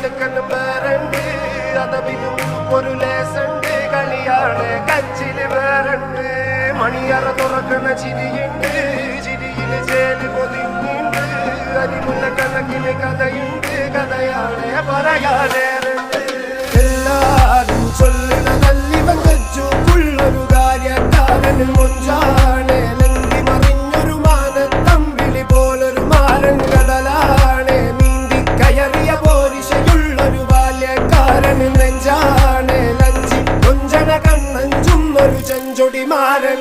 മിടുക്കനും വേറുണ്ട് അതവിനും ഒരു ലേസുണ്ട് കളിയാണ് കച്ചില് വേറുണ്ട് മണിയറ തുറക്കുന്ന ചിരിയുണ്ട് ചിരിയില് ചേല് പൊതിഞ്ഞുണ്ട് അരിമുല്ല കണക്കിന് കഥയുണ്ട് കഥയാണ് പറയാനേറുണ്ട് എല്ലാരും ചൊല്ലുന്നതല്ലിവൻ തെച്ചുള്ളൊരു കാര്യക്കാരന് മൊഞ്ചാണ് ലങ്കി മറിഞ്ഞൊരു മാനത്തമ്പിളി പോലൊരു മാരൻ കടലാണ് നീന്തി കയറിയ പോരിശയുള്ളൊരു ബാല്യക്കാരന് നെഞ്ചാണ് ലഞ്ചി കൊഞ്ചന കണ്ണഞ്ചും ഒരു ചെഞ്ചൊടി മാരൻ